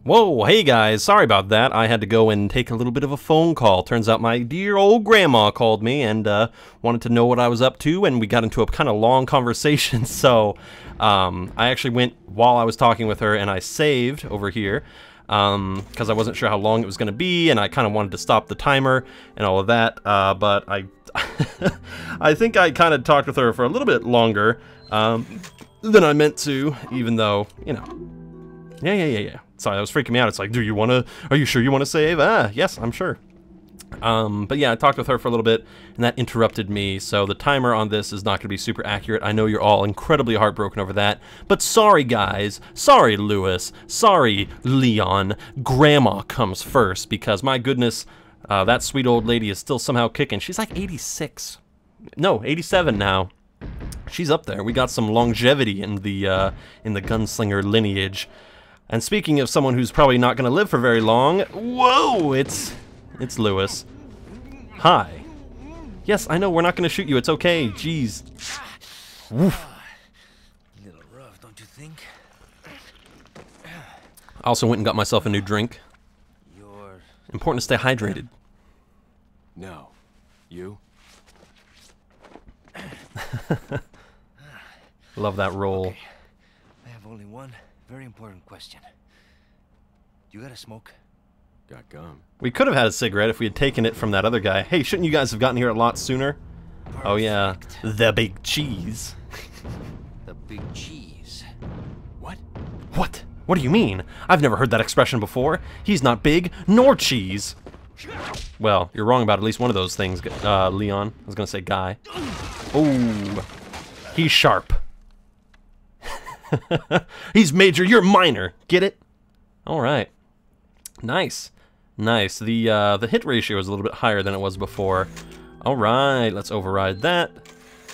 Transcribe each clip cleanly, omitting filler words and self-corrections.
Whoa, hey guys, sorry about that. I had to go and take a little bit of a phone call. Turns out my dear old grandma called me and wanted to know what I was up to, and we got into a kind of long conversation. So I actually went while I was talking with her and I saved over here because I wasn't sure how long it was going to be, and I kind of wanted to stop the timer and all of that, but I I think I kind of talked with her for a little bit longer than I meant to, even though, you know. Yeah. Sorry, that was freaking me out. It's like, are you sure you want to save? Yes, I'm sure. But yeah, I talked with her for a little bit, and that interrupted me, so the timer on this is not going to be super accurate. I know you're all incredibly heartbroken over that, but sorry guys, sorry Lewis, sorry Leon, Grandma comes first, because my goodness, that sweet old lady is still somehow kicking. She's like 86. No, 87 now. She's up there. We got some longevity in the gunslinger lineage. And speaking of someone who's probably not going to live for very long, whoa, it's Lewis. Hi. Yes, I know, we're not going to shoot you. It's okay. Jeez. Woof. A little rough, don't you think? I also went and got myself a new drink. Important to stay hydrated. No. You? Love that roll. Okay. I have only one very important question. You got a smoke? Got gum. We could have had a cigarette if we had taken it from that other guy. Hey, shouldn't you guys have gotten here a lot sooner? Perfect. Oh yeah, the big cheese. The big cheese. What? What? What do you mean? I've never heard that expression before. He's not big, nor cheese. Well, you're wrong about at least one of those things, Leon. I was gonna say guy. Oh, he's sharp. He's major, you're minor. Get it? All right. Nice. Nice. The hit ratio is a little bit higher than it was before. All right, let's override that.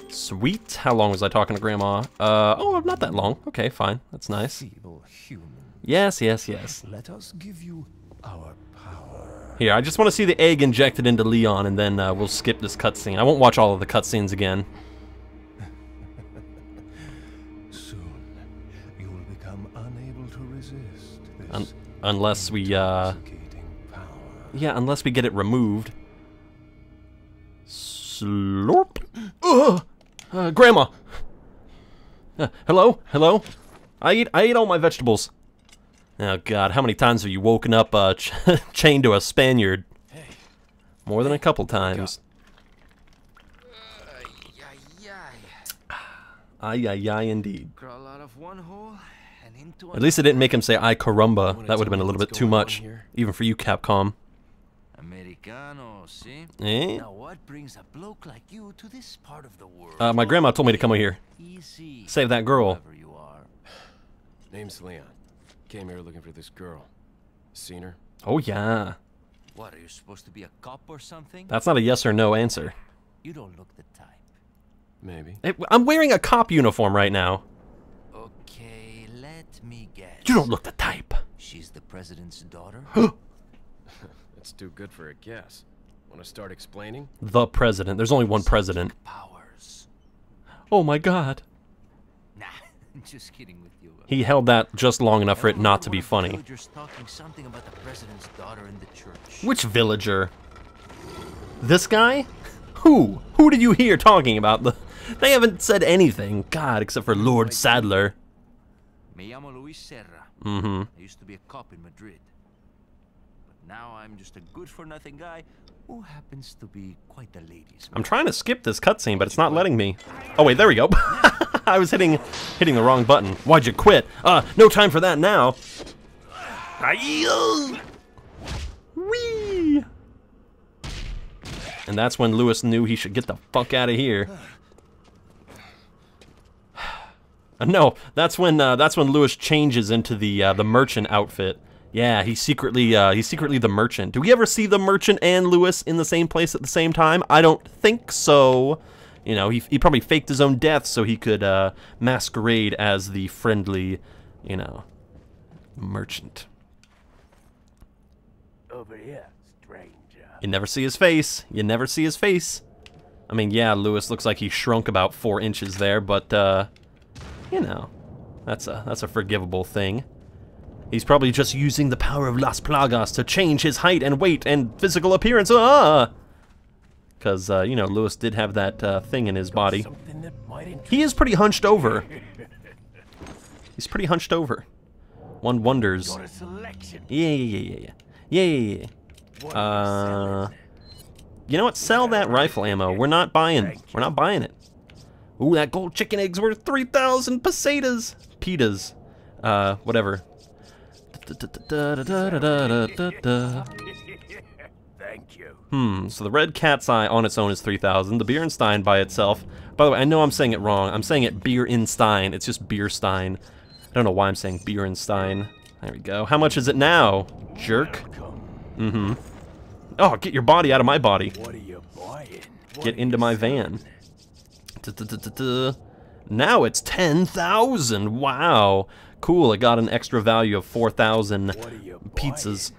Sweet. How long was I talking to Grandma? Oh, not that long. Okay, fine. That's nice. Feeble human. Yes. Let us give you our power. Here, I just want to see the egg injected into Leon, and then we'll skip this cutscene. I won't watch all of the cutscenes again. Soon, you will become unable to resist this Unless we, intoxicating power. yeah, unless we get it removed. Slurp. Ugh! Grandma! Hello? I ate all my vegetables. Oh God, how many times have you woken up chained to a Spaniard? Hey. More than a couple times. Ay, indeed. Crawl out of one hole and into At least it didn't make him say "ay caramba." That would have been a little bit too much, even for you, Capcom. Americano, see? Eh? Now what brings a bloke like you to this part of the world? My grandma told me to come over here. Easy. Save that girl. Whoever you are. Name's Leon. Came here looking for this girl. Seen her? Oh yeah. What, are you supposed to be a cop or something? That's not a yes or no answer. You don't look the type. Maybe. Hey, I'm wearing a cop uniform right now. Okay, let me guess. You don't look the type. She's the president's daughter? That's too good for a guess. Want to start explaining? The president. There's only one president. Powers. Oh my God. Nah, just kidding with you. He held that just long enough for it not to be funny. Villagers talking something about the president's daughter in the church. Which villager? This guy? Who? Who did you hear talking about? They haven't said anything. God, except for Lord Sadler. Me llamo Luis Serra. Mm-hmm. I used to be a cop in Madrid. But now I'm just a good-for-nothing guy who happens to be quite the ladies' man. I'm trying to skip this cutscene, but it's not letting me. Oh wait, there we go. I was hitting the wrong button. Why'd you quit? No time for that now. Whee! And that's when Lewis knew he should get the fuck out of here. No, that's when Lewis changes into the merchant outfit. Yeah, he's secretly the merchant. Do we ever see the merchant and Lewis in the same place at the same time? I don't think so. You know, he probably faked his own death so he could masquerade as the friendly, you know, merchant. Over here, stranger. You never see his face. You never see his face. I mean, yeah, Lewis looks like he shrunk about 4 inches there, but you know, that's a forgivable thing. He's probably just using the power of Las Plagas to change his height and weight and physical appearance. Ah! Because, you know, Lewis did have that thing in his body. He is pretty hunched over. He's pretty hunched over. One wonders. Yeah. You know what? Sell that rifle ammo. We're not buying. We're not buying it. Ooh, that gold chicken egg's worth 3,000 pesetas. Pitas. Whatever. Thank you. So the red cat's eye on its own is 3,000. The Bierenstein by itself. By the way, I know I'm saying it wrong. I'm saying it Bierenstein. It's just Bierstein. I don't know why I'm saying Bierenstein. There we go. How much is it now, jerk? Oh, get your body out of my body. What are you buying? Get into my van. Now it's 10,000. Wow. Cool, it got an extra value of 4,000 pizzas.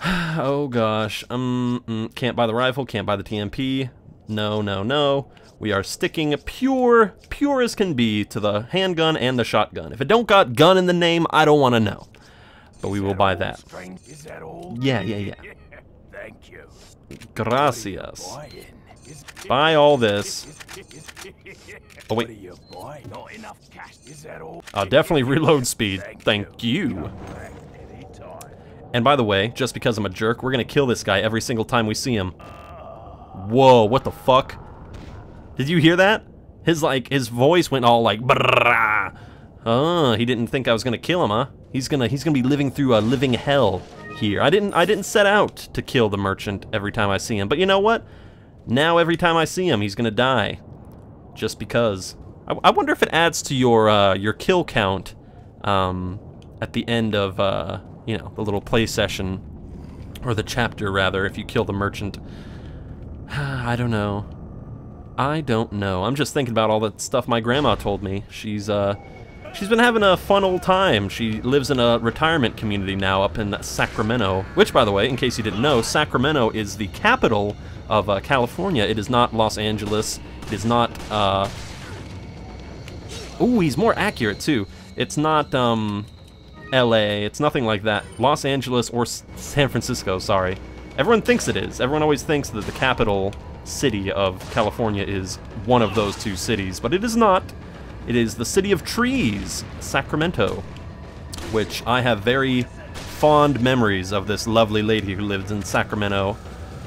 Oh gosh. Can't buy the rifle, can't buy the TMP. No. We are sticking pure as can be to the handgun and the shotgun. If it don't got gun in the name, I don't want to know. But we will buy that. Yeah. Thank you. Gracias. Buy all this. Oh wait. Definitely reload speed. Thank you. And by the way, just because I'm a jerk, we're gonna kill this guy every single time we see him. Whoa, what the fuck? Did you hear that? His voice went all like brrrah. Oh, he didn't think I was gonna kill him, huh? He's gonna be living through a living hell here. I didn't set out to kill the merchant every time I see him, but you know what? Now every time I see him, he's gonna die. Just because. I wonder if it adds to your kill count at the end of you know, the little play session, or the chapter rather, if you kill the merchant. I don't know. I'm just thinking about all the stuff my grandma told me. She's been having a fun old time. She lives in a retirement community now up in Sacramento, which, by the way, in case you didn't know, Sacramento is the capital of California. It is not Los Angeles. It is not, ooh, he's more accurate, too. It's not, LA. It's nothing like that. Los Angeles or San Francisco, sorry. Everyone thinks it is. Everyone always thinks that the capital city of California is one of those two cities, but it is not. It is the city of trees, Sacramento, which I have very fond memories of this lovely lady who lives in Sacramento,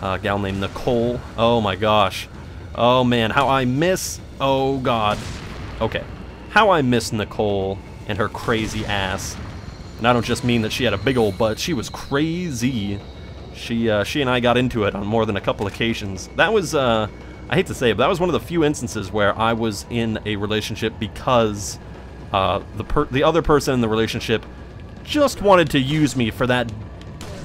a gal named Nicole. Oh my gosh. Oh man, how I miss, oh god. Okay, how I miss Nicole and her crazy ass. And I don't just mean that she had a big old butt, she was crazy. She and I got into it on more than a couple occasions. That was, I hate to say it, but that was one of the few instances where I was in a relationship because the other person in the relationship just wanted to use me for that,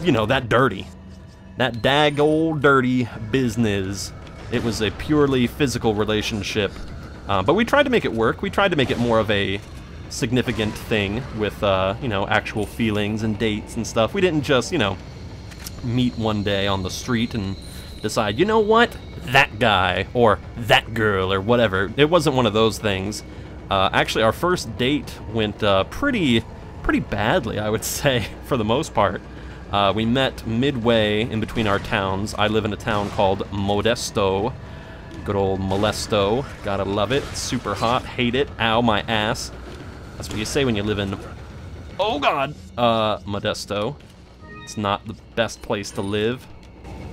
you know, that dag old dirty business. It was a purely physical relationship, but we tried to make it work. We tried to make it more of a significant thing with, you know, actual feelings and dates and stuff. We didn't just, you know, meet one day on the street and decide, you know what, that guy or that girl or whatever. It wasn't one of those things. Actually, our first date went pretty badly, I would say, for the most part. We met midway in between our towns. I live in a town called Modesto. Good old Molesto. Gotta love it. Super hot. Hate it. Ow, my ass. That's what you say when you live in, oh god, Modesto. It's not the best place to live.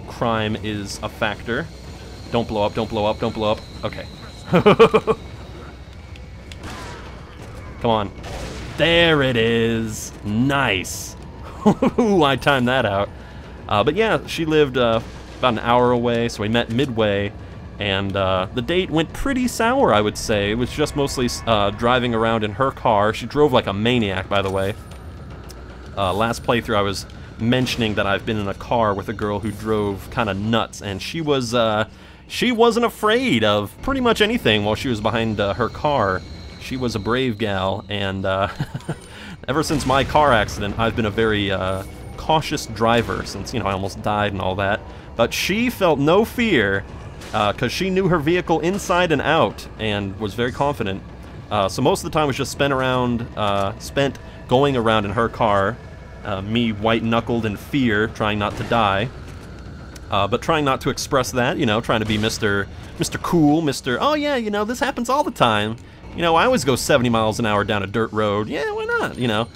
Crime is a factor. Don't blow up, don't blow up, don't blow up. Okay. Come on. There it is. Nice. I timed that out. But yeah, she lived about an hour away, so we met midway. And the date went pretty sour, I would say. It was just mostly driving around in her car. She drove like a maniac, by the way. Last playthrough, I was mentioning that I've been in a car with a girl who drove kind of nuts, and she wasn't afraid of pretty much anything while she was behind her car. She was a brave gal, and ever since my car accident, I've been a very cautious driver since, you know, I almost died and all that. But she felt no fear, because she knew her vehicle inside and out, and was very confident. So most of the time was just spent going around in her car, me white-knuckled in fear, trying not to die, but trying not to express that, you know, trying to be Mr. Cool, oh yeah, you know, this happens all the time. You know, I always go 70 miles an hour down a dirt road. Yeah, why not, you know?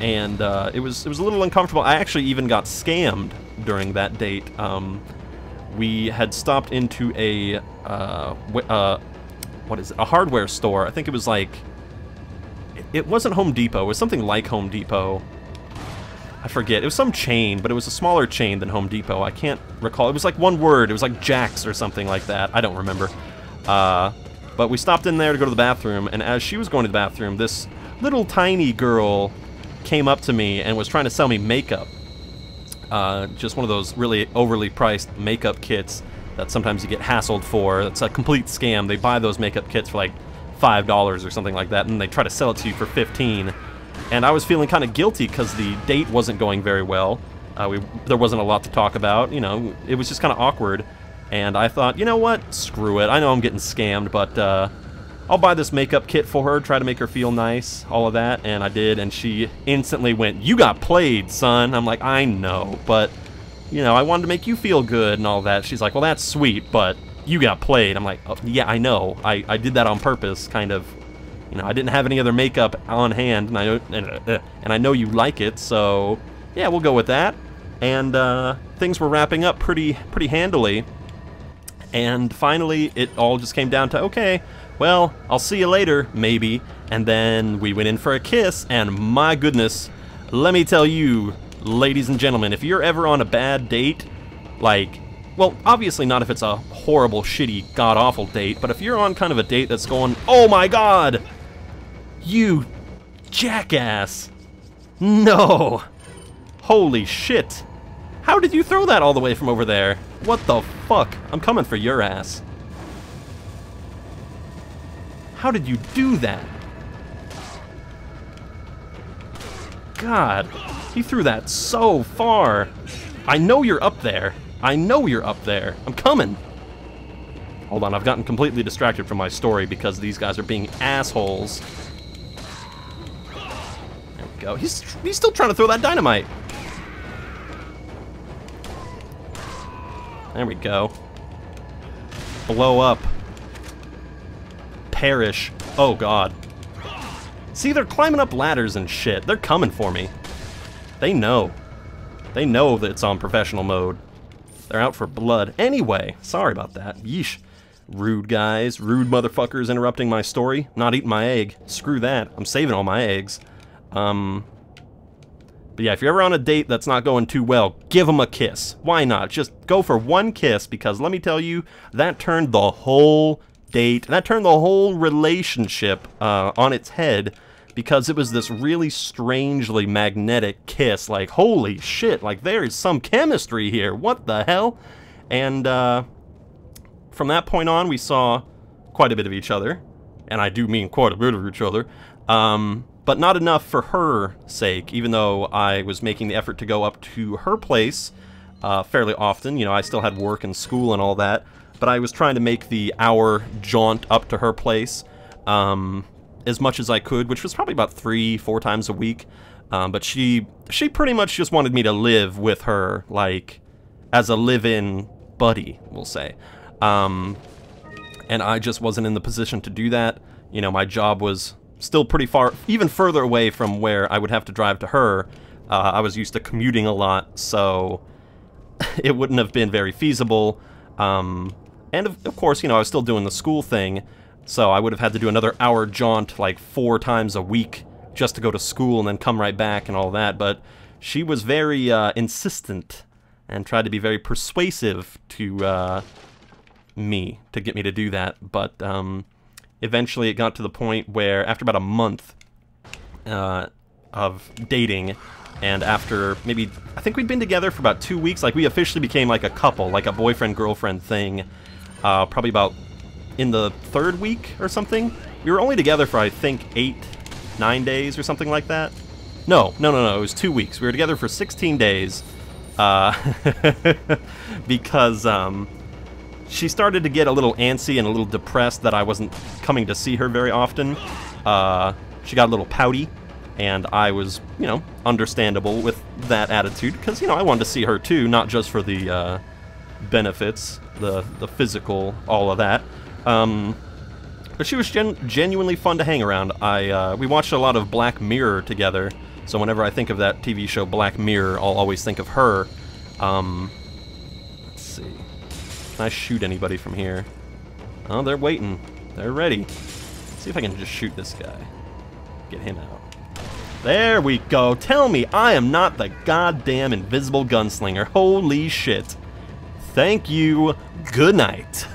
It was a little uncomfortable. I actually even got scammed during that date. We had stopped into a what is it? A hardware store. I think it was like, it wasn't Home Depot. It was something like Home Depot. I forget. It was some chain, but it was a smaller chain than Home Depot. I can't recall. It was like one word. It was like Jack's or something like that. I don't remember. But we stopped in there to go to the bathroom, and as she was going to the bathroom, this little tiny girl came up to me and was trying to sell me makeup. Just one of those really overly priced makeup kits that sometimes you get hassled for. It's a complete scam. They buy those makeup kits for like $5 or something like that, and they try to sell it to you for $15. And I was feeling kind of guilty because the date wasn't going very well. There wasn't a lot to talk about, you know, it was just kind of awkward. And I thought, you know what, screw it. I know I'm getting scammed, but I'll buy this makeup kit for her, try to make her feel nice, all of that. And I did, and she instantly went, "You got played, son." I'm like, I know, but, you know, I wanted to make you feel good and all that. She's like, "Well, that's sweet, but you got played." I'm like, oh, yeah, I know. I did that on purpose, kind of. You know, I didn't have any other makeup on hand, and I know you like it, so yeah, we'll go with that. And things were wrapping up pretty handily. And finally, it all just came down to, okay, well, I'll see you later, maybe. And then we went in for a kiss, and my goodness, let me tell you, ladies and gentlemen, if you're ever on a bad date, like, well, obviously not if it's a horrible, shitty, god-awful date, but if you're on kind of a date that's going, oh my god, you jackass, no, holy shit, how did you throw that all the way from over there? What the fuck? I'm coming for your ass. How did you do that? God, he threw that so far. I know you're up there. I know you're up there. I'm coming. Hold on, I've gotten completely distracted from my story because these guys are being assholes. There we go. He's still trying to throw that dynamite. There we go. Blow up. Perish. Oh god. See, they're climbing up ladders and shit. They're coming for me. They know. They know that it's on professional mode. They're out for blood. Anyway, sorry about that. Yeesh. Rude guys. Rude motherfuckers interrupting my story. Not eating my egg. Screw that. I'm saving all my eggs. But yeah, if you're ever on a date that's not going too well, give them a kiss. Why not? Just go for one kiss, because let me tell you, that turned the whole date, that turned the whole relationship on its head, because it was this really strangely magnetic kiss. Like, holy shit, like there is some chemistry here. What the hell? And from that point on, we saw quite a bit of each other. And I do mean quite a bit of each other. But not enough for her sake, even though I was making the effort to go up to her place fairly often. You know, I still had work and school and all that, but I was trying to make the hour jaunt up to her place as much as I could, which was probably about 3-4 times a week. But she pretty much just wanted me to live with her, like, as a live-in buddy, we'll say. And I just wasn't in the position to do that. You know, my job was still pretty far, even further away from where I would have to drive to her. I was used to commuting a lot, so it wouldn't have been very feasible. And of course, you know, I was still doing the school thing, so I would have had to do another hour jaunt like 4 times a week just to go to school and then come right back and all that. But she was very insistent and tried to be very persuasive to me to get me to do that. But eventually it got to the point where after about a month of dating, and after maybe, I think we'd been together for about 2 weeks, like we officially became like a couple, like a boyfriend-girlfriend thing, probably about in the 3rd week or something. We were only together for, I think, 8-9 days or something like that. No, it was 2 weeks. We were together for 16 days, because she started to get a little antsy and a little depressed that I wasn't coming to see her very often. She got a little pouty, and I was, you know, understandable with that attitude, because, you know, I wanted to see her too, not just for the benefits, the physical, all of that. But she was genuinely fun to hang around. We watched a lot of Black Mirror together, so whenever I think of that TV show Black Mirror, I'll always think of her. Let's see. Can I shoot anybody from here? Oh, they're waiting. They're ready. Let's see if I can just shoot this guy. Get him out. There we go. Tell me I am not the goddamn invisible gunslinger. Holy shit. Thank you. Good night.